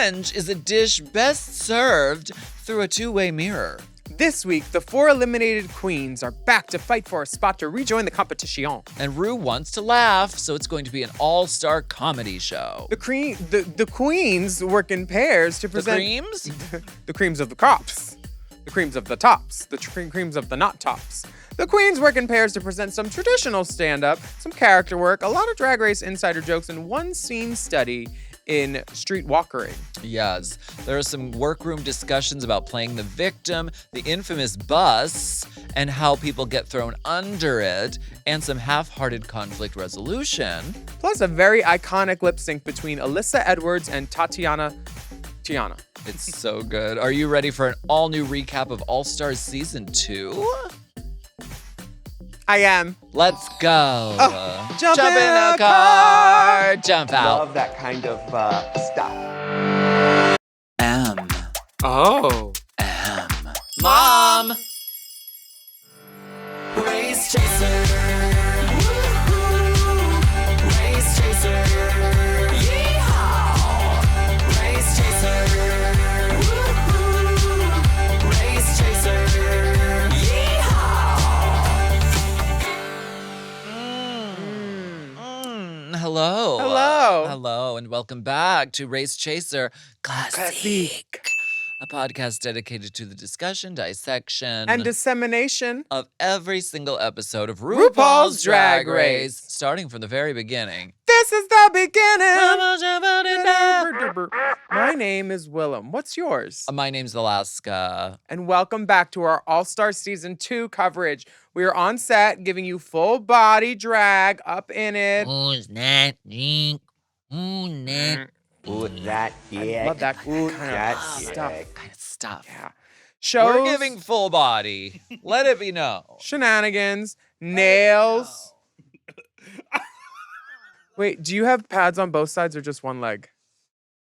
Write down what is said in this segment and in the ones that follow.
revenge is a dish best served through a two-way mirror. This week, the 4 eliminated queens are back to fight for a spot to rejoin the competition. And Rue wants to laugh, so it's going to be an all-star comedy show. The queens work in pairs to present... The creams? The creams of the crops. The creams of the tops. The creams of the not tops. The queens work in pairs to present some traditional stand-up, some character work, a lot of Drag Race insider jokes, and one scene study in street walkering. Yes, there are some workroom discussions about playing the victim, the infamous bus, and how people get thrown under it, and some half-hearted conflict resolution. Plus a very iconic lip sync between Alyssa Edwards and Tatianna. It's so good. Are you ready for an all-new recap of All Stars Season 2? I am. Let's go. Jump in a a car. Jump out. Love that kind of stuff. M. Oh. M. Mom. Race Chaser. Woo-hoo. Race Chaser. Yeehaw. Race Chaser. Woo-hoo. Race Chaser. Hello. Hello. Hello, and welcome back to Race Chaser Classic. A podcast dedicated to the discussion, dissection, And dissemination of every single episode of RuPaul's RuPaul's Drag Drag Race. Race, starting from the very beginning. This is the beginning. My name is Willam. What's yours? My name's Alaska. And welcome back to our All-Star Season 2 coverage. We are on set giving you full body drag up in it. Who's that drink? Who's that? Ooh, that I love that kind that of stuff. Kind of stuff. Yeah. Shows, We're giving full body. Let it be known. shenanigans, nails. Wait, do you have pads on both sides or just one leg?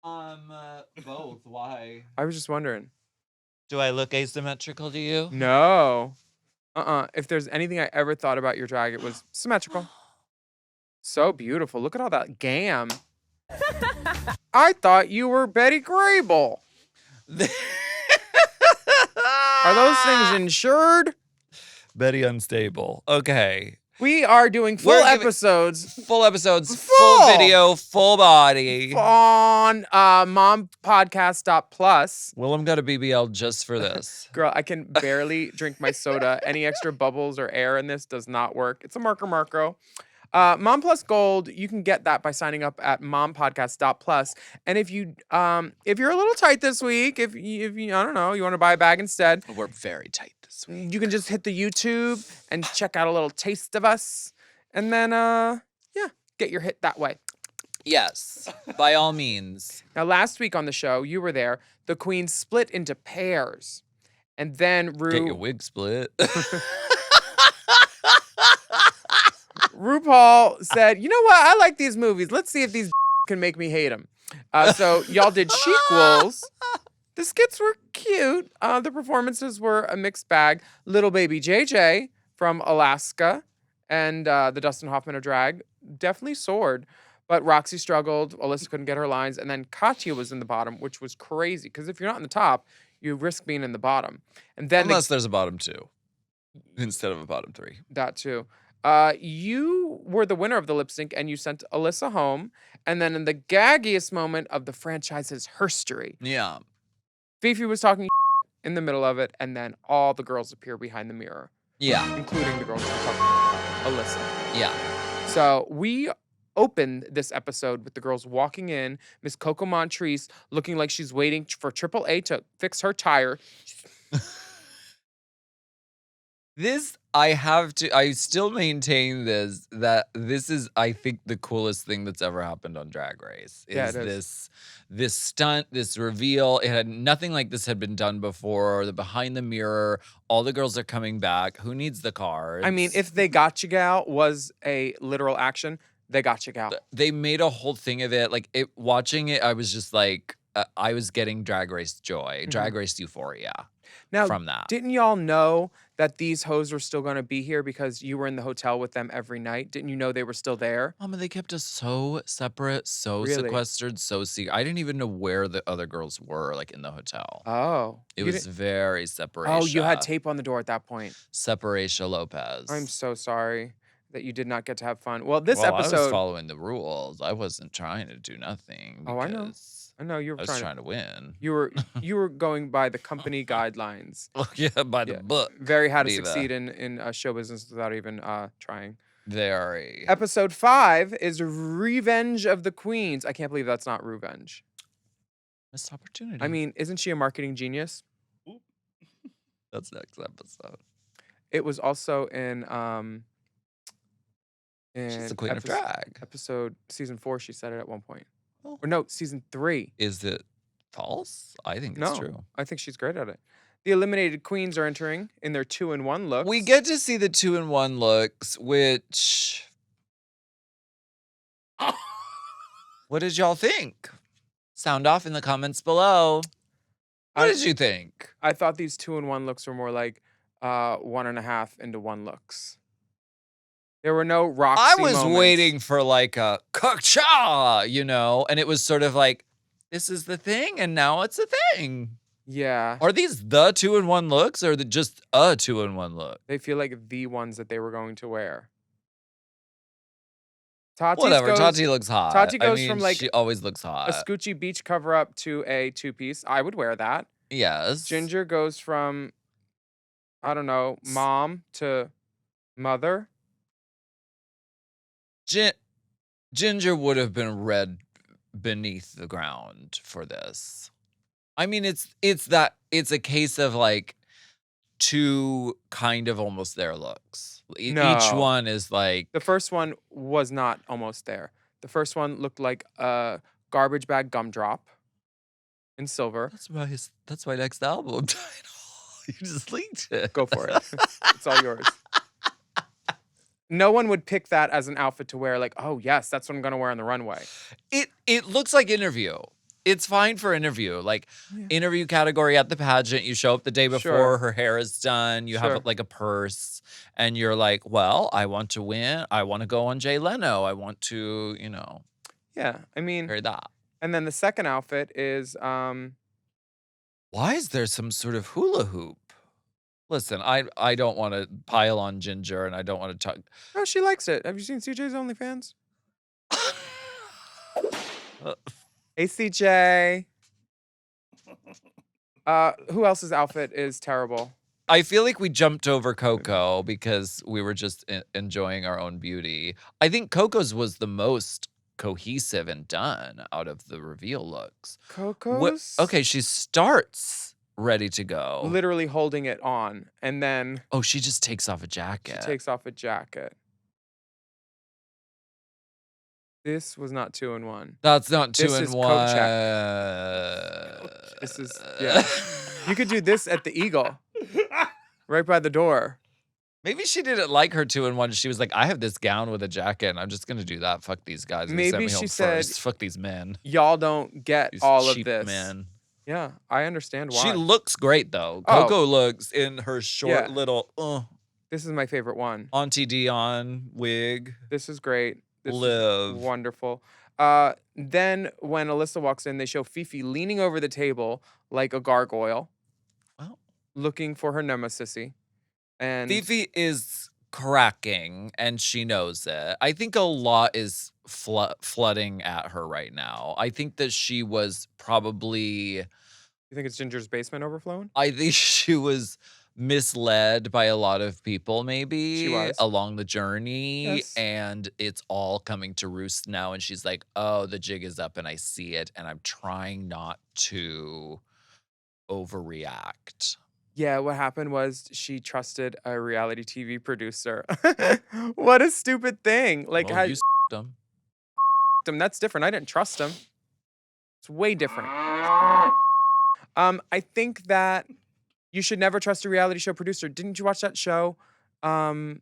Both. Why? I was just wondering. Do I look asymmetrical to you? No. If there's anything I ever thought about your drag, it was symmetrical. So beautiful. Look at all that gam. I thought you were Betty Grable. Are those things insured? Betty Unstable. Okay. We are doing full We're giving- episodes Full episodes, Full. full video, full body. on mompodcast.plus. Willem got a BBL just for this. Girl, I can barely drink my soda. Any extra bubbles or air in this does not work. It's a Marco. Mom Plus Gold, you can get that by signing up at mompodcast.plus. And if you're a little tight this week, if you I don't know, you want to buy a bag instead, We're very tight this week. you can just hit the YouTube and check out a little taste of us. And then get your hit that way. Yes, by all means. Now, last week on the show, you were there. The queens split into pairs. And then Get your wig split. RuPaul said, you know what? I like these movies. Let's see if these can make me hate them. So y'all did Shequels. The skits were cute. The performances were a mixed bag. Little baby JJ from Alaska and the Dustin Hoffman of drag definitely soared. But Roxy struggled. Alyssa couldn't get her lines. And then Katya was in the bottom, which was crazy. Because if you're not in the top, you risk being in the bottom. And then Unless there's a bottom 2 instead of a bottom 3. that too. You were the winner of the lip sync and you sent Alyssa home. And then in the gaggiest moment of the franchise's history, Yeah. Phi Phi was talking in the middle of it. And then all the girls appear behind the mirror, Yeah. including the girls who were talking about Alyssa. Yeah. So we opened this episode with the girls walking in, Miss Coco Montrese looking like she's waiting for AAA to fix her tire. I still maintain that this is, I think, the coolest thing that's ever happened on Drag Race. Yeah, it is. This stunt, this reveal. It had nothing like this had been done before. The behind the mirror, all the girls are coming back. Who needs the cards? I mean, if they got you gal was a literal action, they got you gal. They made a whole thing of it. Like watching it, I was just like, I was getting Drag Race joy, Drag Race euphoria. Now, from that. didn't y'all know that these hoes were still going to be here because you were in the hotel with them every night? Didn't you know they were still there? Mama, they kept us so separate, so Really? sequestered, so secret. I didn't even know where the other girls were, like in the hotel. Oh. It you was didn't- very separation. Oh, you had tape on the door at that point. Separation Lopez. I'm so sorry that you did not get to have fun. Well, this I was episode. following the rules. I wasn't trying to do nothing Oh, I know. because I know you I were was trying, trying to win. You were going by the company guidelines. Oh, yeah, by the Yeah. book. Very how to Diva. succeed in show business without even trying. Very. Episode 5 is Revenge of the Queens. I can't believe that's not Revenge. Missed opportunity. I mean, isn't she a marketing genius? that's next episode. It was also in She's the queen of drag. episode season 4. She said it at one point. Oh. Or no, season 3. Is it false? I think No, it's true. I think she's great at it. The eliminated queens are entering in their 2-in-1 looks. We get to see the 2-in-1 looks, which. What did y'all think? Sound off in the comments below. What did you think? I thought these 2-in-1 looks were more like 1.5 into 1 looks. There were no Roxy I was moments. waiting for like a cha, and it was sort of like, this is the thing, and now it's a thing. Yeah. Are these the 2-in-1 looks, or just a 2-in-1 look? They feel like the ones that they were going to wear. Tati's Whatever. goes, Tati looks hot. Tati I goes mean, from, like, she always looks a hot. Scoochie beach cover up to a 2-piece. I would wear that. Yes. Ginger goes from, I don't know, mom to mother. Ginger would have been read beneath the ground for this. I mean, it's a case of like two kind of almost there looks. Each No. one is like, The first one was not almost there. The first one looked like a garbage bag gumdrop in silver. that's my next album title. You just leaked it. Go for it. It's all yours. No one would pick that as an outfit to wear, like, oh, yes, that's what I'm going to wear on the runway. It looks like interview. It's fine for interview. Like, interview category at the pageant. You show up the day before, Sure. her hair is done. You Sure. have like a purse. And you're like, well, I want to win. I want to go on Jay Leno. I want to, Yeah, I mean, carry that. and then the second outfit is, Why is there some sort of hula hoop? Listen, I don't want to pile on Ginger, and I don't want to talk. oh, she likes it. Have you seen CJ's OnlyFans? Hey, CJ. Who else's outfit is terrible? I feel like we jumped over Coco because we were just enjoying our own beauty. I think Coco's was the most cohesive and done out of the reveal looks. Coco's? Okay, she starts ready to go. Literally holding it on, and then Oh, she just takes off a she jacket. takes off a jacket. This was not 2-in-1. That's not This is 2-in-1. coat This is, yeah. You could do this at the Eagle, right by the door. Maybe she didn't like her 2-in-1. She was like, I have this gown with a jacket, and I'm just gonna do that. Fuck these guys. They sent Maybe me home she said- first. Fuck these men. Y'all don't get These all of cheap this. men. Yeah, I understand why. She looks great though. Oh. Coco looks in her short Yeah. little This is my favorite one. Auntie Dion wig. This is great. This Live. is wonderful. Then when Alyssa walks in, they show Phi Phi leaning over the table like a gargoyle, Well, looking for her nemesis. And Phi Phi is cracking, and she knows it. I think a lot is flooding at her right now. I think that she was probably. you think it's Ginger's basement overflowing? I think she was misled by a lot of people, maybe She was. along the journey, Yes. and it's all coming to roost now. And she's like, "Oh, the jig is up, and I see it, and I'm trying not to overreact." Yeah, what happened was she trusted a reality TV producer. What a stupid thing. Like, Well, how you them. him? That's different. I didn't trust him. It's way different. I think that you should never trust a reality show producer. Didn't you watch that show? Unreal.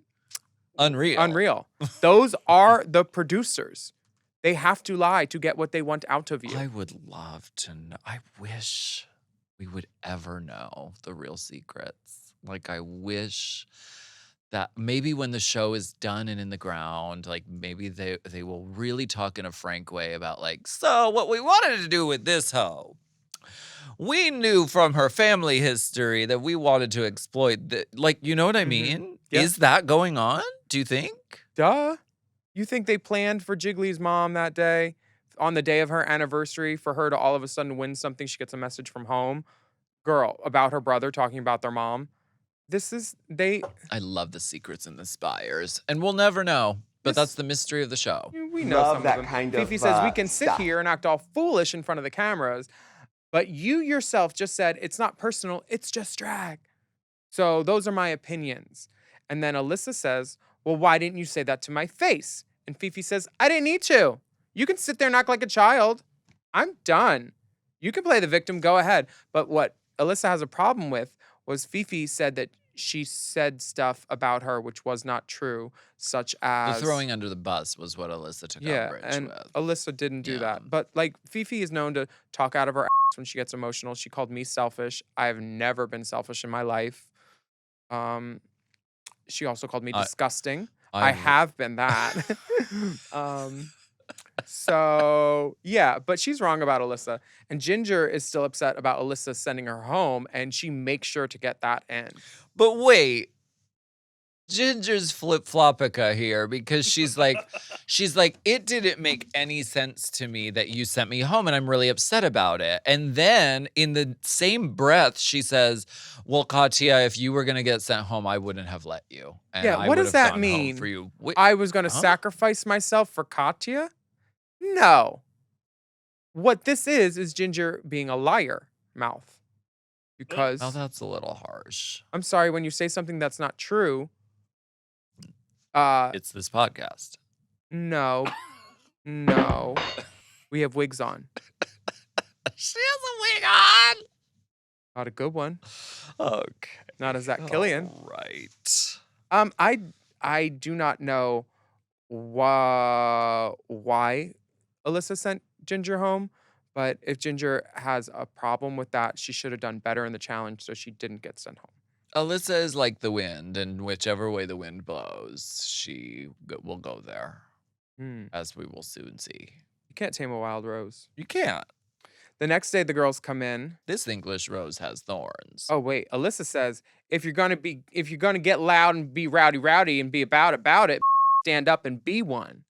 Unreal. Those are the producers. They have to lie to get what they want out of you. I would love to know. I wish we would ever know the real secrets. Like, I wish that maybe when the show is done and in the ground, like maybe they will really talk in a frank way about like, so what we wanted to do with this hoe. We knew from her family history that we wanted to exploit the, like, you know what I mean? Yeah. Is that going on? Do you think? Duh. You think they planned for Jiggly's mom that day, on the day of her anniversary, for her to all of a sudden win something? She gets a message from home, girl, about her brother talking about their mom. I love the secrets and the spires, and we'll never know. But This- that's the mystery of the show. We know Love some that of them. kind Phi of, Phi says we can sit stuff. here and act all foolish in front of the cameras, but you yourself just said it's not personal, it's just drag. So those are my opinions. And then Alyssa says, well, why didn't you say that to my face? And Phi Phi says, I didn't need to. You can sit there and act like a child. I'm done. You can play the victim, go ahead. But what Alyssa has a problem with was Phi Phi said that she said stuff about her which was not true, such The as throwing under the bus was what Alyssa took umbrage and with. Alyssa didn't do Yeah. that. But like Phi Phi is known to talk out of her ass when she gets emotional. She called me selfish. I've never been selfish in my life. She also called me disgusting. I have been that. So yeah, but she's wrong about Alyssa. And Ginger is still upset about Alyssa sending her home, and she makes sure to get that in. But wait, Ginger's flip-flopica here because she's like, it didn't make any sense to me that you sent me home, and I'm really upset about it. And then in the same breath, she says, well, Katya, if you were gonna get sent home, I wouldn't have let you. And Yeah, I what would does have that gone home mean? for you? Wait, I was going to Huh? sacrifice myself for Katya? No. What this is Ginger being a liar mouth. Because oh, that's a little harsh. I'm sorry, when you say something that's not true, It's this podcast. no. We have wigs on. She has a wig on. Not a good one. Okay. Not as that Killian. Right. I do not know why Alyssa sent Ginger home, but if Ginger has a problem with that, she should have done better in the challenge so she didn't get sent home. Alyssa is like the wind, and whichever way the wind blows, she will go there, as we will soon see. You can't tame a wild rose. You can't. The next day, the girls come in. This English rose has thorns. Oh wait, Alyssa says if you're gonna get loud and be rowdy and be about it, stand up and be one.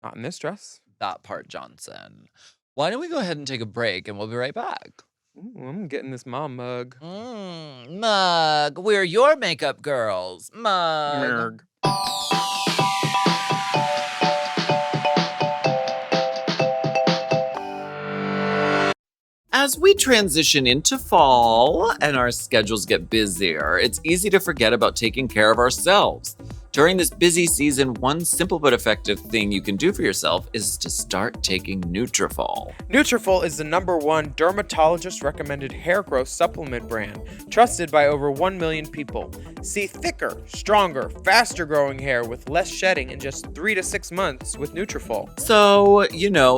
Not in this dress. That part, Johnson. Why don't we go ahead and take a break, and we'll be right back. Ooh, I'm getting this mom mug. Mug, we're your makeup girls. Mug. As we transition into fall and our schedules get busier, it's easy to forget about taking care of ourselves. During this busy season, one simple but effective thing you can do for yourself is to start taking Nutrafol. Nutrafol is the #1 dermatologist-recommended hair growth supplement brand, trusted by over 1 million people. See thicker, stronger, faster-growing hair with less shedding in just 3 to 6 months with Nutrafol. So,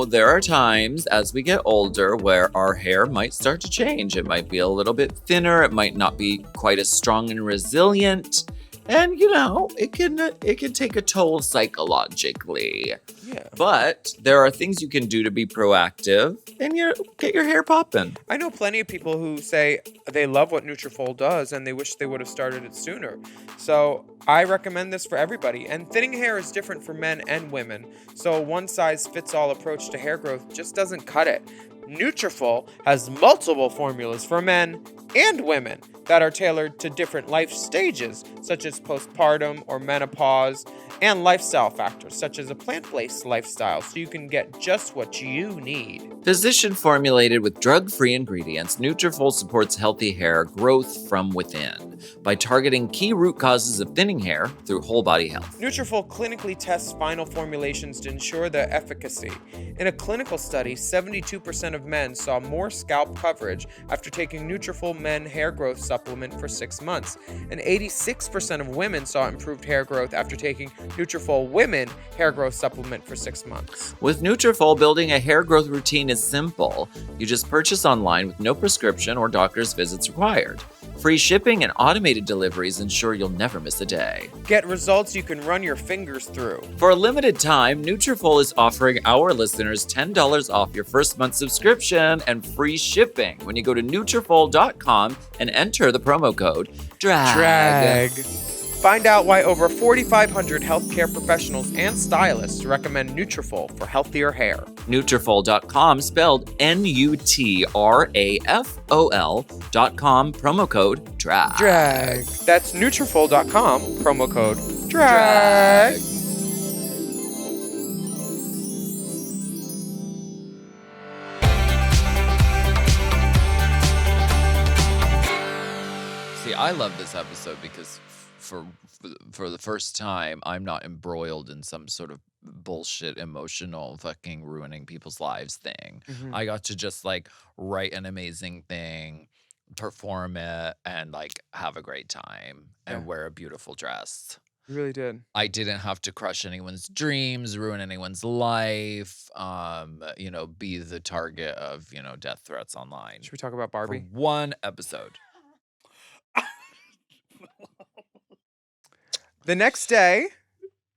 there are times as we get older where our hair might start to change. It might be a little bit thinner. It might not be quite as strong and resilient. And, it can take a toll psychologically. Yeah. But there are things you can do to be proactive and get your hair popping. I know plenty of people who say they love what Nutrafol does and they wish they would have started it sooner. So I recommend this for everybody. And thinning hair is different for men and women. So a one-size-fits-all approach to hair growth just doesn't cut it. Nutrafol has multiple formulas for men and women that are tailored to different life stages, such as postpartum or menopause, and lifestyle factors, such as a plant-based lifestyle, so you can get just what you need. Physician-formulated with drug-free ingredients, Nutrafol supports healthy hair growth from within. by targeting key root causes of thinning hair through whole body health. Nutrafol clinically tests final formulations to ensure their efficacy. In a clinical study, 72% of men saw more scalp coverage after taking Nutrafol Men hair growth supplement for 6 months, and 86% of women saw improved hair growth after taking Nutrafol Women hair growth supplement for 6 months. With Nutrafol, building a hair growth routine is simple. You just purchase online with no prescription or doctor's visits required. Free shipping and automated deliveries ensure you'll never miss a day. Get results you can run your fingers through. For a limited time, Nutrafol is offering our listeners $10 off your first month subscription and free shipping when you go to Nutrafol.com and enter the promo code DRAG. Find out why over 4,500 healthcare professionals and stylists recommend Nutrafol for healthier hair. Nutrafol.com, spelled Nutrafol.com, promo code DRAG. That's Nutrafol.com, promo code DRAG. See, I love this episode because for the first time, I'm not embroiled in some sort of bullshit, emotional, fucking ruining people's lives thing. I got to just like write an amazing thing, perform it, and like have a great time and wear a beautiful dress. You really did. I didn't have to crush anyone's dreams, ruin anyone's life, be the target of, death threats online. Should we talk about For Barbie? one episode. The next day,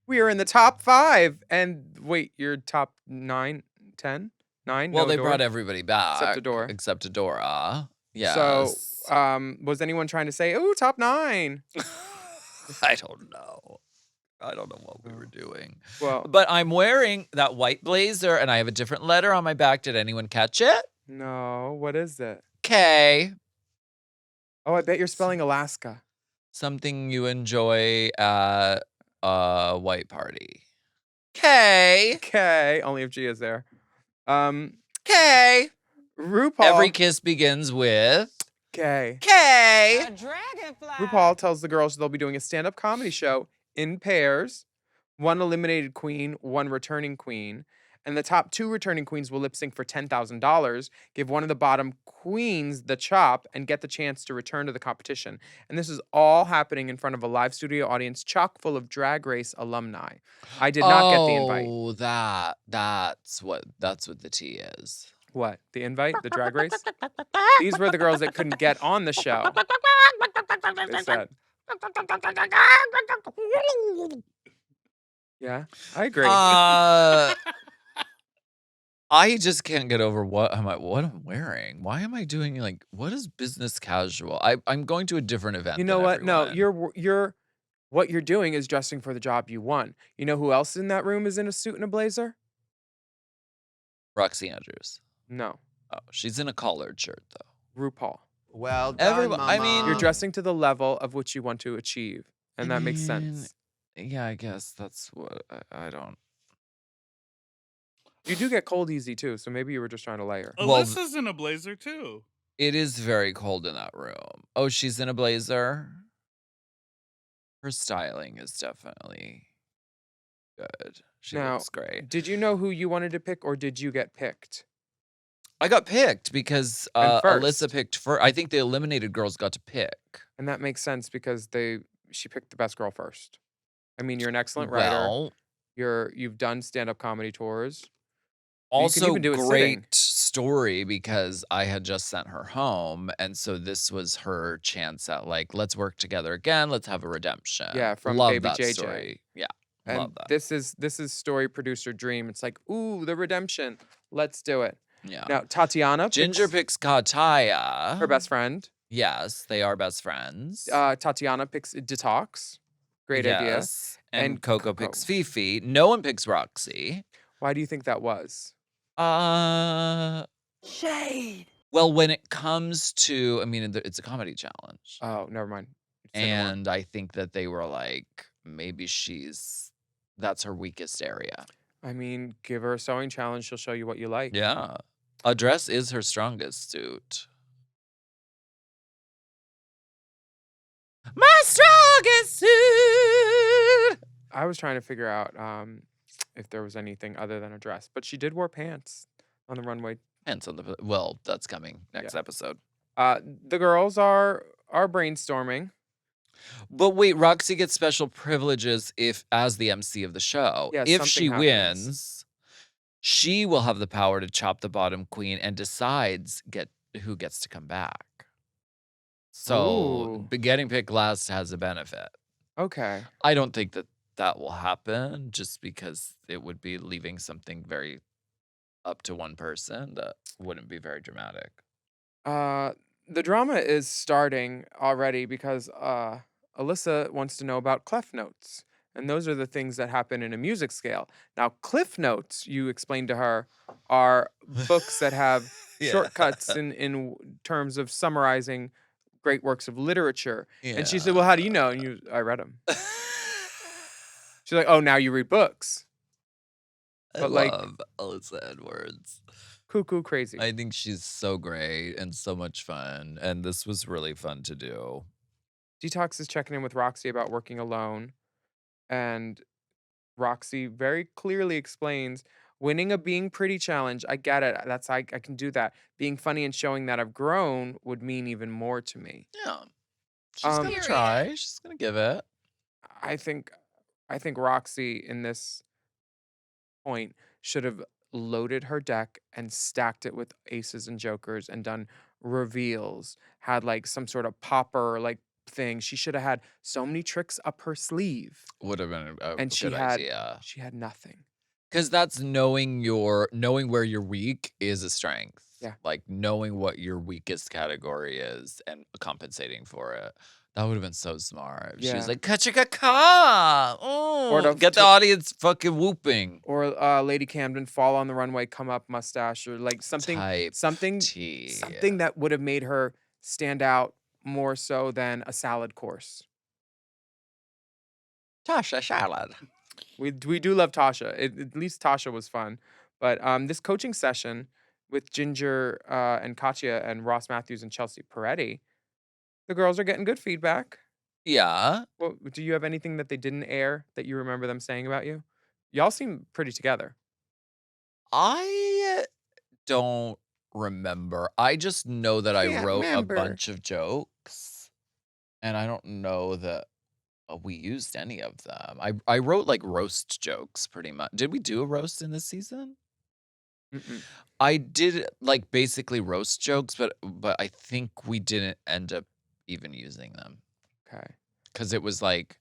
we are in the top 5. And wait, you're top 9, 10, 9? Well, No, they Dora? brought everybody back. Except Adora. Adora. Yes. So, was anyone trying to say, "Ooh, top 9"? I don't know. I don't know what we were doing. Well, But I'm wearing that white blazer and I have a different letter on my back. Did anyone catch it? no. What is it? K. Oh, I bet you're spelling Alaska. Something you enjoy at a white party. K. K. Only if G is there. K. RuPaul. Every kiss begins with K. K. RuPaul tells the girls they'll be doing a stand-up comedy show in pairs. One eliminated queen, one returning queen. And the top 2 returning queens will lip sync for $10,000, give one of the bottom queens the chop, and get the chance to return to the competition. And this is all happening in front of a live studio audience chock full of Drag Race alumni. I did not get the invite. Oh, that's what the T is. What? The invite? The Drag Race? These were the girls that couldn't get on the show. They said. Yeah, I agree. I just can't get over what I'm wearing. Why am I doing like what is business casual? I'm going to a different event. You know than what? No, everyone. what you're doing is dressing for the job you won. You know who else in that room is in a suit and a blazer? Roxy Andrews. No, Oh, she's in a collared shirt though. RuPaul. Well done, Everyone- I Mama. mean- You're dressing to the level of which you want to achieve, and that makes mean, sense. Yeah, I guess that's what I don't. You do get cold easy too, so maybe you were just trying to layer. Well, Alyssa's in a blazer too. It is very cold in that room. Oh, she's in a blazer. Her styling is definitely good. She Now, looks great. Did you know who you wanted to pick, or did you get picked? I got picked because And Alyssa first. picked first. I think the eliminated girls got to pick. And that makes sense because she picked the best girl first. I mean, you're an excellent writer. Well, You've done stand-up comedy tours. also even do it sitting. great story because I had just sent her home, and so this was her chance at like, let's work together again. Let's have a redemption. Yeah, from Love Baby that JJ. story. Yeah, And love that. this is story producer dream. It's like, ooh, the redemption. Let's do it. Yeah. Now, Tatianna Ginger picks picks Kataya. her best friend. Yes, they are best friends. Tatiana picks Detox. Great idea. Yes. And And Coco Coco. picks Phi Phi. No one picks Roxy. Why do you think that was? Shade. Well, when it comes to, I mean, it's a comedy challenge. Oh, never mind. Say no more. And I think that they were like, maybe that's her weakest area. I mean, give her a sewing challenge. She'll show you what you like. Yeah. A dress is her strongest suit. My strongest suit. I was trying to figure out if there was anything other than a dress, but she did wear pants on the runway. And so well, that's coming next episode. The girls are brainstorming. But wait, Roxy gets special privileges if, as the MC of the show, Yeah, if something she happens. wins, she will have the power to chop the bottom queen and decides who gets to come back. So Ooh. getting picked last has a benefit. Okay. I don't think that will happen just because it would be leaving something very up to one person that wouldn't be very dramatic. The drama is starting already because Alyssa wants to know about clef notes. And those are the things that happen in a music scale. Now, cliff notes, you explained to her, are books that have shortcuts in terms of summarizing great works of literature. And she said, well, how do you know? And I read them. She's like, oh, now you read books. I But, like- love Alyssa Edwards. Cuckoo crazy. I think she's so great and so much fun. And this was really fun to do. Detox is checking in with Roxy about working alone. And Roxy very clearly explains winning a being pretty challenge. I get it. I can do that. Being funny and showing that I've grown would mean even more to me. Yeah. She's gonna Period. try. She's gonna give it. I think Roxy in this point should have loaded her deck and stacked it with aces and jokers and done reveals, had like some sort of popper like thing. She should have had so many tricks up her sleeve. Would have been a And good idea. she had nothing. Because that's knowing where you're weak is a strength. Yeah. Like knowing what your weakest category is and compensating for it. That would have been so smart. She Yeah. was like, ka-chicka-ka! Or to- Get the audience fucking whooping. Or Lady Camden fall on the runway, come up mustache, or like something Type something T. something that would have made her stand out more so than a salad course. Tasha salad. We do love Tasha. At least Tasha was fun. But this coaching session with Ginger and Katya and Ross Matthews and Chelsea Peretti, the girls are getting good feedback. Yeah. Well, do you have anything that they didn't air that you remember them saying about you? Y'all seem pretty together. I don't remember. I just know that I Can't wrote remember. a bunch of jokes. And I don't know that we used any of them. I wrote like roast jokes pretty much. Did we do a roast in this season? Mm-mm. I did like basically roast jokes, but I think we didn't end up even using them Okay. because it was like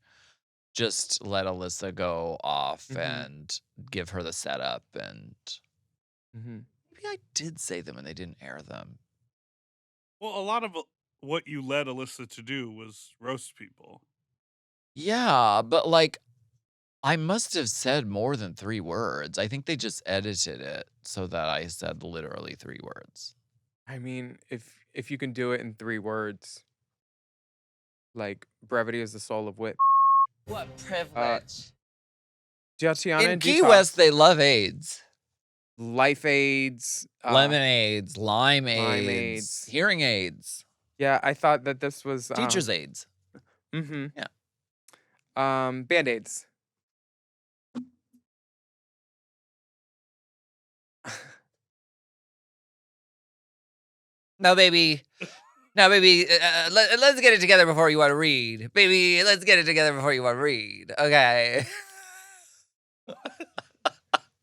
just let Alyssa go off Mhm. and give her the setup, and Mm-hmm. maybe I did say them and they didn't air them. Well, a lot of what you led Alyssa to do was roast people. Yeah, but like I must have said more than 3 words. I think they just edited it so that I said literally 3 words. I mean, if you can do it in 3 words, like brevity is the soul of wit. What privilege. Tatianna In and Key Detox, West, they love AIDS. life aids, Lemonades, lime aids, aids. hearing aids, Yeah, I thought that this was teacher's aids. Mm-hmm. Yeah. Band-aids. Now, baby, let's get it together before you want to read. Baby, let's get it together before you want to read. Okay.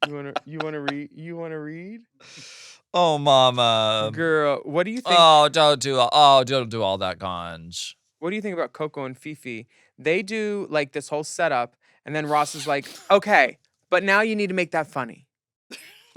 You wanna read? Oh, mama. Girl, what do you think? Don't do all that ganj. What do you think about Coco and Phi Phi? They do like this whole setup, and then Ross is like, "Okay, but now you need to make that funny,"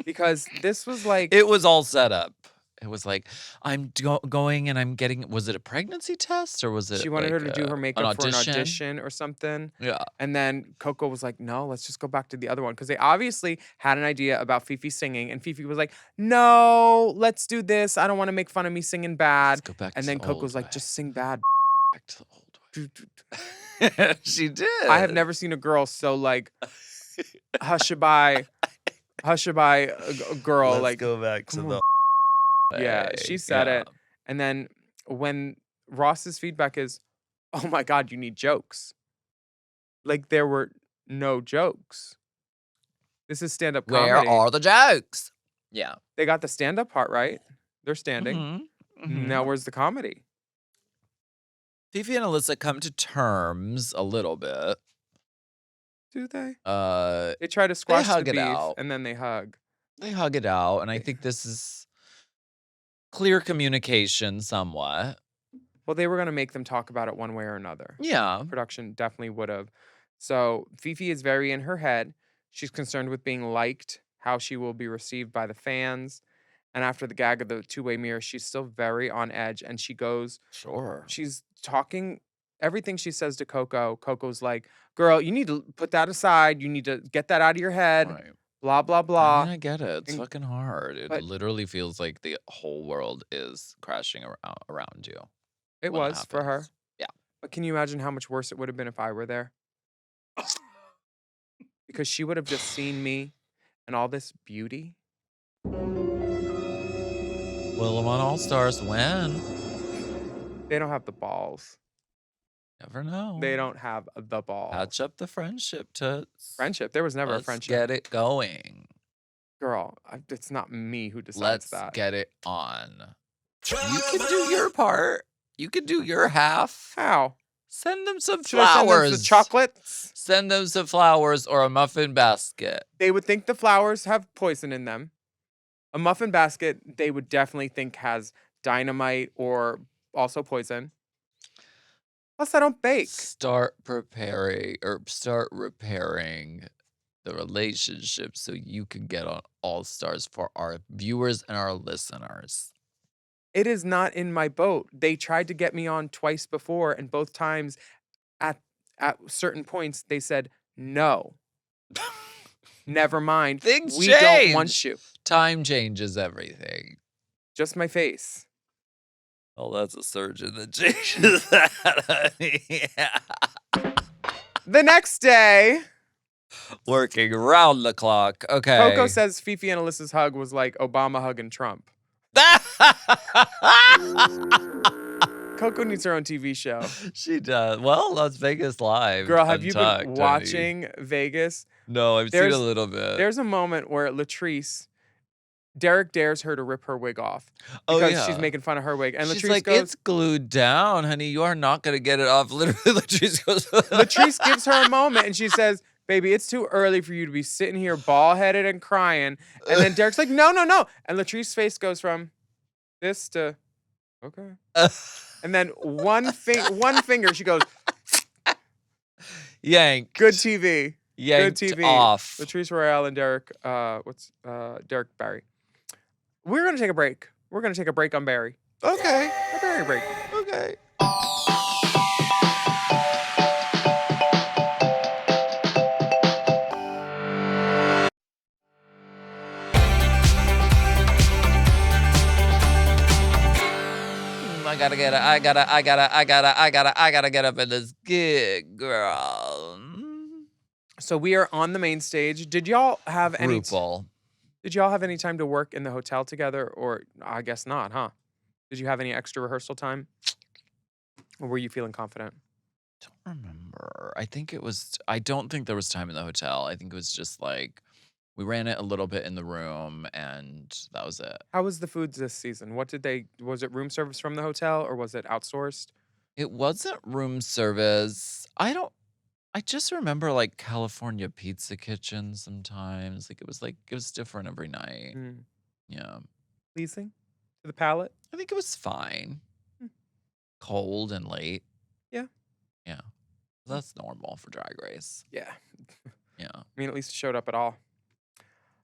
because this was like It was all set up. It was like, I'm going and I'm getting, was it a pregnancy test or was it she wanted like, her to do her an makeup for an audition or something. Yeah. And then Coco was like, no, let's just go back to the other one. Because they obviously had an idea about Phi Phi singing. And Phi Phi was like, no, let's do this. I don't want to make fun of me singing bad. Let's go back And to then the Coco's old like, way. just sing bad. Back to the old way. She did. I have never seen a girl so like hushaby a girl. Let's like, go back to come the on. Yeah, she said it. And then when Ross's feedback is, oh my God, you need jokes. Like there were no jokes. This is stand-up Where comedy. are the jokes? Yeah. They got the stand-up part right. They're standing. Mhm. Now where's the comedy? Phi Phi and Alyssa come to terms a little bit. Do they? Uh, They try to squash hug the it beef out. and then they hug. They hug it out, and I think this is clear communication somewhat. Well, they were gonna make them talk about it one way or another. Yeah. Production definitely would have. So Phi Phi is very in her head. She's concerned with being liked, how she will be received by the fans. And after the gag of the two-way mirror, she's still very on edge. And she goes, Sure. she's talking everything she says to Coco. Coco's like, girl, you need to put that aside. You need to get that out of your head. Right. Blah, blah, I blah. mean, I get it. It's And- fucking hard. It but- literally feels like the whole world is crashing around you. It when was for her. happens. Yeah. But can you imagine how much worse it would have been if I were there? Because she would have just seen me and all this beauty. Willam on All Stars when? They don't have the balls. Never know. They don't have the balls. Patch up the friendship, toots. Friendship. There was never Let's a friendship. get it going. Girl, it's not me who decides Let's that. get it on. You can do your part. You can do your half. How? Send them some Should I send them flowers. some chocolates? Send them some flowers or a muffin basket. They would think the flowers have poison in them. A muffin basket, they would definitely think has dynamite or also poison. Plus, I don't bake. Start repairing the relationship so you can get on All Stars for our viewers and our listeners. It is not in my boat. They tried to get me on twice before, and both times at certain points they said no. Never mind. Things we don't want change. you. Time changes everything. Just my face. Oh, that's a surgeon that changes that. honey. Yeah. The next day, Working round the clock. Okay. Coco says Phi Phi and Alyssa's hug was like Obama hugging Trump. Coco needs her own TV show. She does. Well, Las Vegas Live. Girl, have you Untucked, been honey. watching Vegas? No, I've seen There's- a little bit. There's a moment where Derek dares her to rip her wig off Oh, because yeah. she's making fun of her wig. And She's Latrice like, goes, it's glued down, honey. You are not going to get it off. Literally, Latrice goes, Latrice gives her a moment and she says, baby, it's too early for you to be sitting here bald-headed and crying. And then Derek's like, no, no, no. And Latrice's face goes from this to, okay. And then one finger, she goes, yank. good TV. Yanked Good TV. off. Latrice Royale and Derek, Derek Barry. We're going to take a break. We're going to take a break on Barry. Okay. A Barry break. Okay. I gotta get up in this gig, girl. So we are on the main stage. Did y'all have any RuPaul. Did y'all have any time to work in the hotel together, or I guess not, huh? Did you have any extra rehearsal time, or were you feeling confident? Don't remember. I don't think there was time in the hotel. I think it was just like we ran it a little bit in the room and that was it. How was the food this season? Was it room service from the hotel or was it outsourced? It wasn't room service. I just remember like California Pizza Kitchen sometimes. Like it was different every night. Mm. Yeah. Pleasing to the palate? I think it was fine. Hmm. Cold and late. Yeah. Yeah. That's normal for Drag Race. Yeah. Yeah. I mean, at least it showed up at all.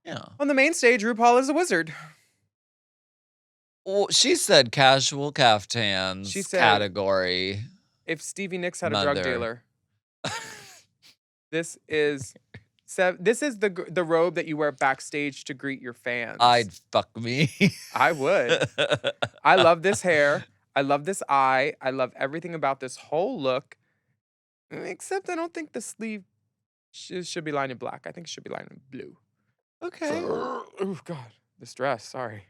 Yeah. On the main stage, RuPaul is a wizard. Well, she said casual caftans She said- category. If Stevie Nicks had a drug Mother. dealer, this is the robe that you wear backstage to greet your fans. I'd fuck me. I would. I love this hair. I love this eye. I love everything about this whole look. Except I don't think the sleeve should be lined in black. I think it should be lined in blue. Okay. Oh, God. This dress. Sorry.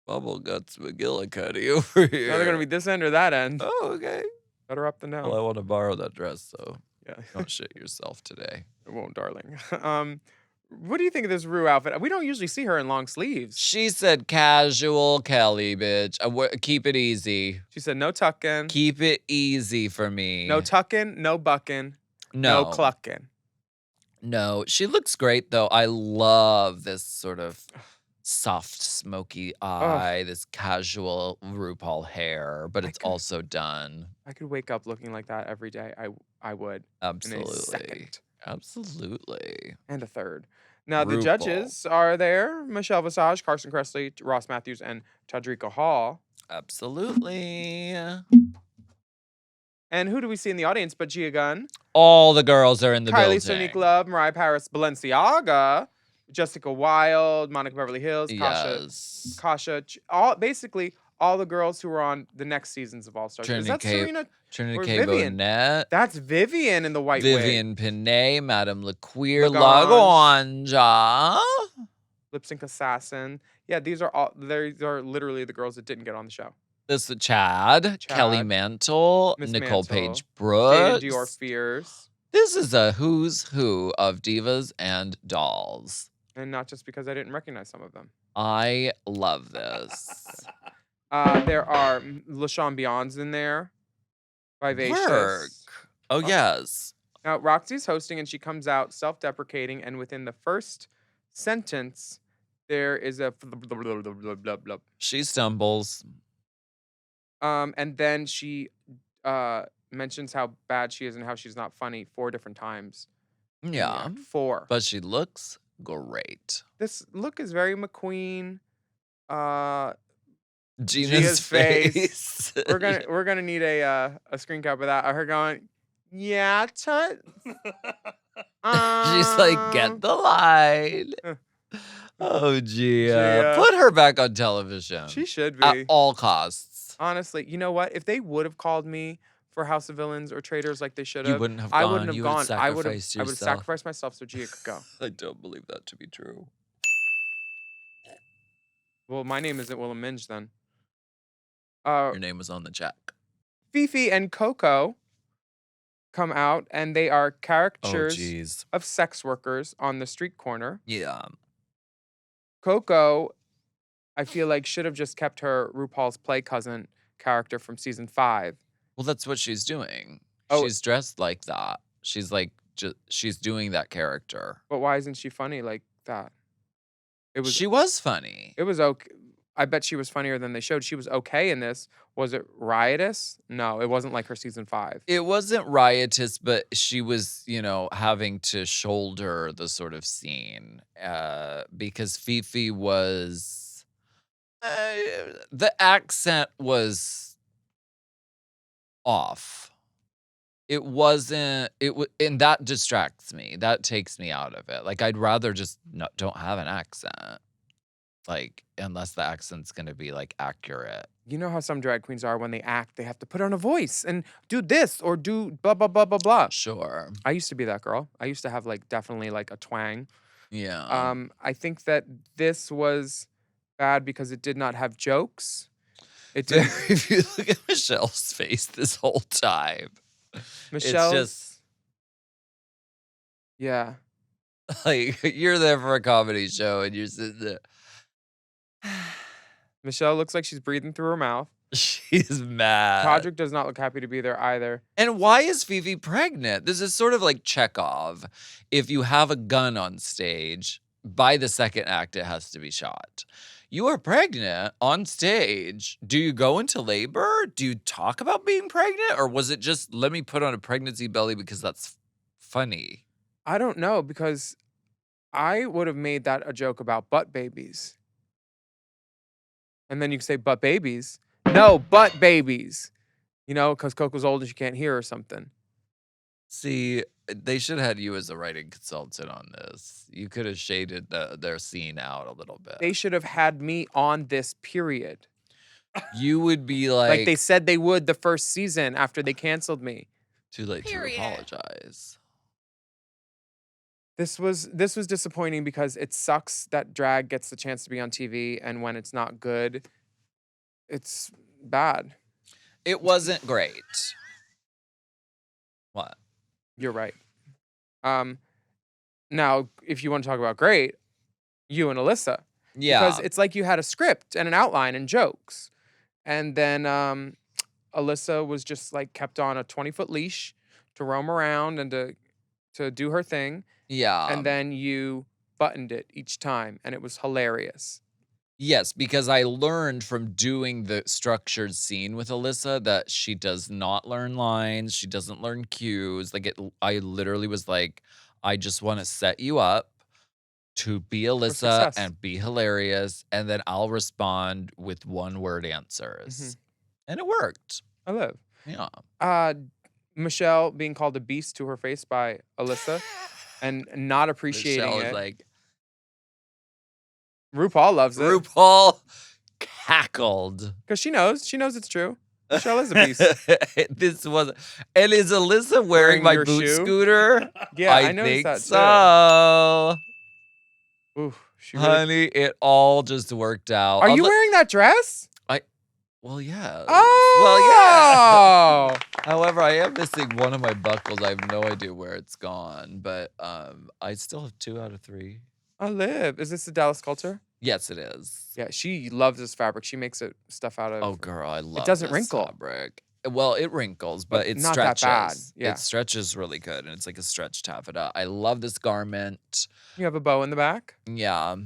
Bubble Guts McGillicuddy over here. Now they're going to be this end or that end. Oh, okay. Better up than Well, I down. want to borrow that dress, so Yeah. don't shit yourself today. It won't, darling. What do you think of this Rue outfit? We don't usually see her in long sleeves. She said casual Kelly, bitch. Keep it easy. She said no tucking, Keep it easy for me. no tucking, no bucking, no No. clucking. No, she looks great though. I love this sort of soft, smoky eye, this casual RuPaul hair, but it's also done. I could wake up looking like that every day. I would. In a Absolutely. second. Absolutely. And a third. Now, the RuPaul. judges are there. Michelle Visage, Carson Kressley, Ross Matthews, and Tadrika Hall. Absolutely. And who do we see in the audience but Gia Gunn, All the girls are in the Kylie building. Sonique Love, Mariah Paris Balenciaga, Jessica Wilde, Monica Beverly Hills, Yes. Kasha, basically all the girls who were on the next seasons of All Stars. Is that Serena? Trinity or K. Vivian? Bonnet. That's Vivian in the white wig. Vivian Pinay, Madame LaQueer, Lagrange. Lagrange. Lip Sync Assassin. Yeah, these are literally the girls that didn't get on the show. This is Chad, Kelly Chad, Mantle, Miss Nicole Mantle, Page Jaden Brooks. Dior Fierce. This is a who's who of divas and dolls. And not just because I didn't recognize some of them. I love this. There are LaShawn Beyond's in there. Vivacious. Work. Oh, yes. Now, Roxy's hosting and she comes out self-deprecating, and within the first sentence, there is a She stumbles. and then she mentions how bad she is and how she's not funny 4 different times. in the Yeah. act. 4. But she looks great. This look is very McQueen. Gina's face. We're gonna need a screen cap of that. Her going, yeah, tut. She's like, get the line. Oh, Gia. Gia. Put her back on television. She should At be. all costs. Honestly, you know what? If they would have called me for House of Villains or Traitors like they should have, You wouldn't have I gone. wouldn't have You gone. would have I would have sacrificed yourself. sacrificed myself so Gia could go. I don't believe that to be true. Well, my name isn't Willam Minge then. Your name was on the check. Phi Phi and Coco come out, and they are Oh, caricatures jeez. of sex workers on the street corner. Yeah. Coco, I feel like, should have just kept her RuPaul's Play cousin character from season 5. Well, that's what she's doing. Oh. She's dressed like that. She's like, she's doing that character. But why isn't she funny like that? She was funny. It was okay. I bet she was funnier than they showed. She was okay in this. Was it riotous? No, it wasn't like her season 5. It wasn't riotous, but she was, having to shoulder the sort of scene because Phi Phi was, the accent was off. It wasn't, and that distracts me. That takes me out of it. Like, I'd rather just don't have an accent. Like, unless the accent's going to be, like, accurate. You know how some drag queens are when they act, they have to put on a voice and do this or do blah, blah, blah, blah, blah. Sure. I used to be that girl. I used to have, like, definitely, like, a twang. Yeah. I think that this was bad because it did not have jokes. It did. If you look at Michelle's face this whole time, Michelle. it's just Yeah. like you're there for a comedy show and you're sitting there. Michelle looks like she's breathing through her mouth. She's mad. Todrick does not look happy to be there either. And why is Phi Phi pregnant? This is sort of like Chekhov. If you have a gun on stage, by the second act, it has to be shot. You are pregnant on stage. Do you go into labor? Do you talk about being pregnant? Or was it just, let me put on a pregnancy belly because that's funny? I don't know, because I would have made that a joke about butt babies. And then you could say butt babies. No, butt babies. Because Coco's old and she can't hear or something. See, they should have had you as a writing consultant on this. You could have shaded their scene out a little bit. They should have had me on this, period. You would be Like they said they would the first season after they canceled me. too late to apologize. This was disappointing because it sucks that drag gets the chance to be on TV, and when it's not good, it's bad. It wasn't great. You're right. Now, if you want to talk about great, you and Alyssa. Yeah. Because it's like you had a script and an outline and jokes. And then Alyssa was just like kept on a 20-foot leash to roam around and to do her thing. Yeah. And then you buttoned it each time, and it was hilarious. Yes, because I learned from doing the structured scene with Alyssa that she does not learn lines. She doesn't learn cues. I literally was like, I just want to set you up to be Alyssa success. and be hilarious, and then I'll respond with one-word answers. And it worked. I live. Yeah. Michelle being called a beast to her face by Alyssa and not appreciating Michelle it. is like, RuPaul loves it. RuPaul cackled. Because she knows it's true. Michelle is a beast. This was, and is Alyssa wearing my your boot shoe? scooter? Yeah, I noticed think that so. too. Ooh, she really... Honey, it all just worked out. Are you wearing that dress? Well, yeah. Oh! Well, yeah. However, I am missing one of my buckles. I have no idea where it's gone, but I still have 2 out of 3. I live. Is this the Dallas Culture? Yes, it is. Yeah, she loves this fabric. She makes it stuff out of. Oh, girl, I love. It doesn't this wrinkle. Fabric. Well, it wrinkles, but it not stretches. that bad. Yeah. It stretches really good, and it's like a stretch taffeta. I love this garment. You have a bow in the back. Yeah.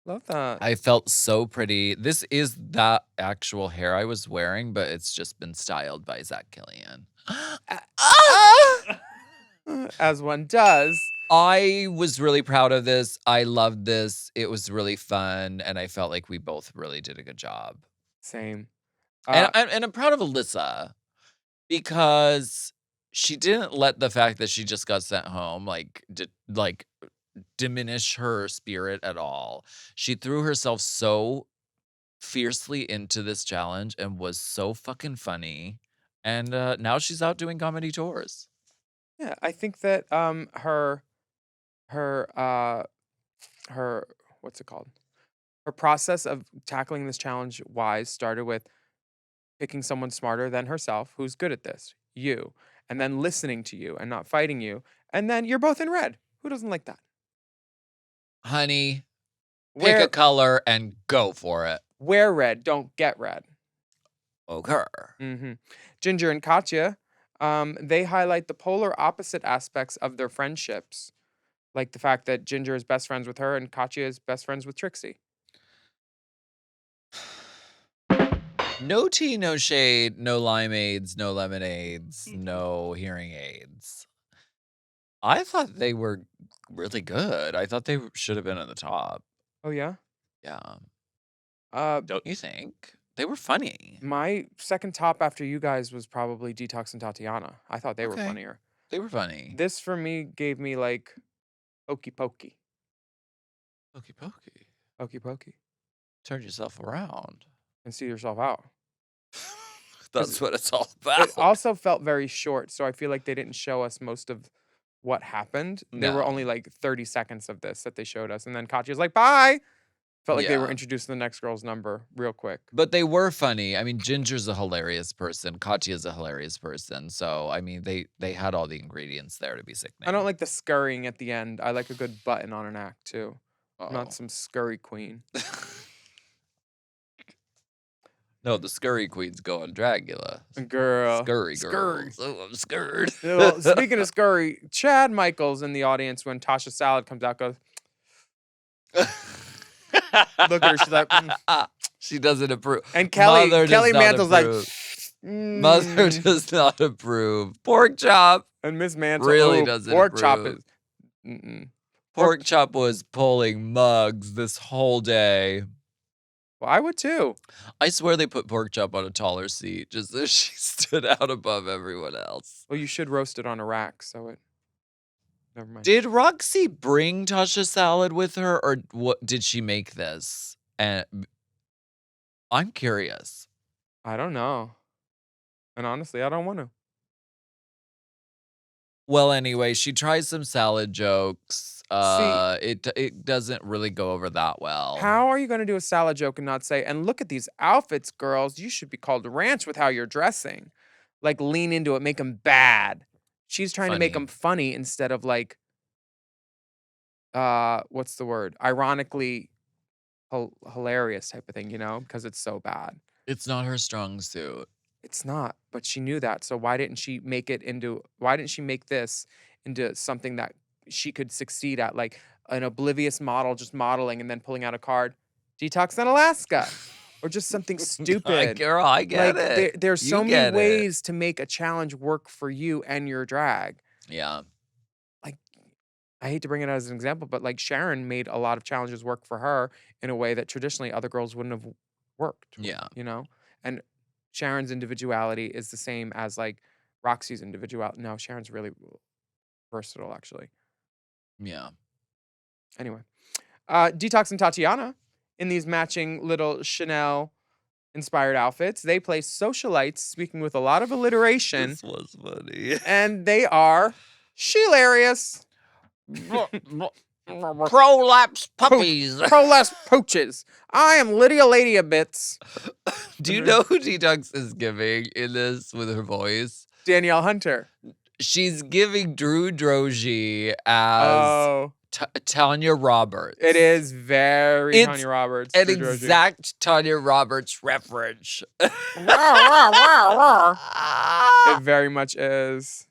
Love that. I felt so pretty. This is that actual hair I was wearing, but it's just been styled by Zach Killian. As one does. I was really proud of this. I loved this. It was really fun, and I felt like we both really did a good job. Same. And I'm proud of Alyssa because she didn't let the fact that she just got sent home diminish her spirit at all. She threw herself so fiercely into this challenge and was so fucking funny. And now she's out doing comedy tours. Yeah, I think that her what's it called? Her process of tackling this challenge wise started with picking someone smarter than herself who's good at this, you, and then listening to you and not fighting you. And then you're both in red. Who doesn't like that? Honey, pick a color and go for it. Wear red, don't get red. Okay. Ginger and Katya, they highlight the polar opposite aspects of their friendships. Like the fact that Ginger is best friends with her and Katya is best friends with Trixie. No tea, no shade, no limeades, no lemonades, no hearing aids. I thought they were really good. I thought they should have been at the top. Oh, yeah? Yeah. Don't you think? They were funny. My second top after you guys was probably Detox and Tatiana. I thought they were funnier. They were funny. This for me gave me like Hokey Pokey. Hokey Pokey. Hokey Pokey. Turn yourself around. And see yourself out. That's what it's all about. It also felt very short, so I feel like they didn't show us most of what happened. There were only like 30 seconds of this that they showed us. And then Katya's like, bye. Felt like they were introducing the next girl's number real quick. But they were funny. I mean, Ginger's a hilarious person. Katya's a hilarious person. So, I mean, they had all the ingredients there to be sickening. I don't like the scurrying at the end. I like a good button on an act, too. Not some scurry queen. No, the scurry queens go on Dracula. Girl. Scurry girls. Oh, I'm scared. Well, speaking of scurry, Chad Michaels in the audience when Tasha Salad comes out goes, look at her, she's like, She doesn't approve. And Kelly Mantle's like, Mother does not approve. Pork chop. And Miss Mantle really doesn't pork chop approve. is. Pork chop was pulling mugs this whole day. Well, I would too. I swear they put pork chop on a taller seat just so she stood out above everyone else. Well, you should roast it on a rack so it. Never mind. Did Roxy bring Tasha Salad with her, or what? Did she make this? And I'm curious. I don't know. And honestly, I don't want to. Well, anyway, she tries some salad jokes. It doesn't really go over that well. How are you going to do a salad joke and not say, and look at these outfits, girls. You should be called ranch with how you're dressing. Like lean into it, make them bad. She's trying to make Funny. them funny instead of like, what's the word? Ironically hilarious type of thing, you know, because it's so bad. It's not her strong suit. It's not, but she knew that. So why didn't she make this into something that she could succeed at? Like an oblivious model just modeling and then pulling out a card, detox in Alaska, or just something stupid. Girl, I get like it. there's You so many get it. ways to make a challenge work for you and your drag. Yeah. I hate to bring it as an example, but like Sharon made a lot of challenges work for her in a way that traditionally other girls wouldn't have worked. Yeah. You know? And Sharon's individuality is the same as like Roxy's individuality. No, Sharon's really versatile, actually. Yeah. Anyway, Detox and Tatianna in these matching little Chanel inspired outfits. They play socialites, speaking with a lot of alliteration, This was funny. and they are hilarious. Prolapse puppies. Prolapse pooches. I am Lydia Lady of Bits. Do you know who Detox is giving in this with her voice? Danielle Hunter. She's giving Drew Droege as Oh, Tanya Roberts. it is very It's Tanya Roberts. an Drew Droege. exact Tanya Roberts reference. It very much is.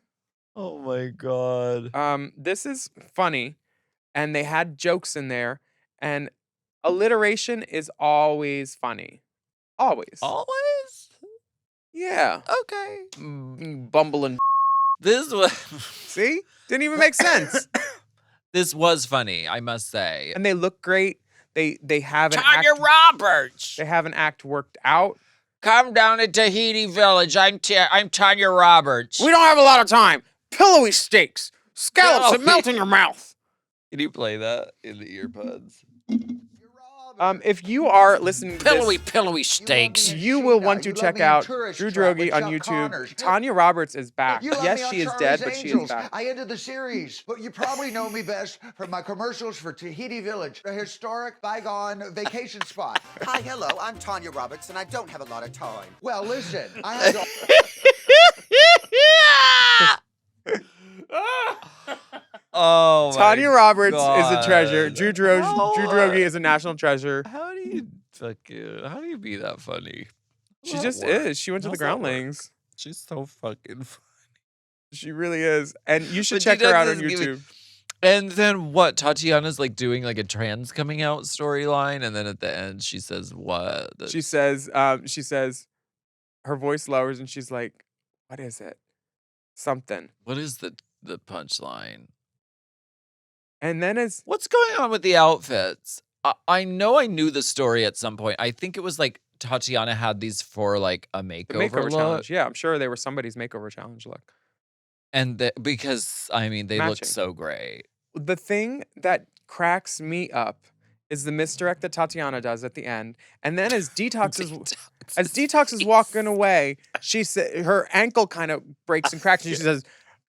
Oh my god. This is funny, and they had jokes in there, and alliteration is always funny. Always. Always? Yeah. Okay. Bumbling. This was See? Didn't even make sense. this was funny, I must say. And they look great. They have an Tanya act. Roberts. They have an act worked out. Come down to Tahiti Village. I'm Tanya Roberts. We don't have a lot of time. Pillowy steaks, scallops that melt in your mouth. Can you play that in the earbuds? If you are listening to Pillowy this, steaks. you will want to check out Drew Droege on YouTube. Tanya Roberts is back. You love me Yes, on she is Charlie's dead, but she is Angels. back. I ended the series, but you probably know me best from my commercials for Tahiti Village, a historic, bygone vacation spot. Hi, hello, I'm Tanya Roberts, and I don't have a lot of time. Well, listen, I had to... Oh my Tanya Roberts is a God. treasure. Drew How- Droege is a national treasure. How do you be that funny? She How's just that work? is. She went to the How's that work? groundlings. She's so fucking funny. She really is. And you should But check her Detox out on is giving- YouTube. And then what? Tatiana's like doing like a trans coming out storyline, and then at the end she says what? She says, her voice lowers and she's like, what is it? Something. What is the punchline? And then as What's going on with the outfits? I know I knew the story at some point. I think it was like Tatiana had these for like a makeover, the makeover look. challenge. Yeah, I'm sure they were somebody's makeover challenge look. And because I mean they look Matching. so great. The thing that cracks me up is the misdirect that Tatiana does at the end. And then as Detox is walking away, she said her ankle kind of breaks and cracks, and she says,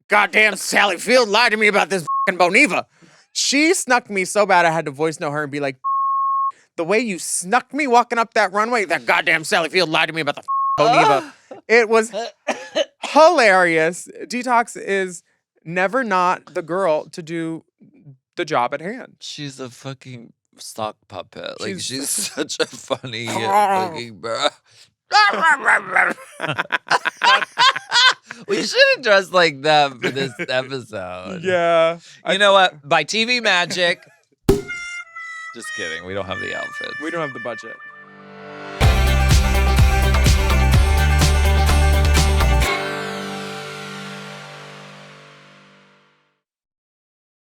"Goddamn, Sally Field lied to me about this fucking Boniva." She snuck me so bad I had to voice note her and be like, "The way you snuck me walking up that runway, that goddamn Sally Field lied to me about the Boniva." It was hilarious. Detox is never not the girl to do the job at hand. She's a fucking sock puppet. Like She's- she's such a funny fucking bro. We should have dressed like that for this episode. Yeah. You know what? By TV Magic. Just kidding. We don't have the outfits. We don't have the budget.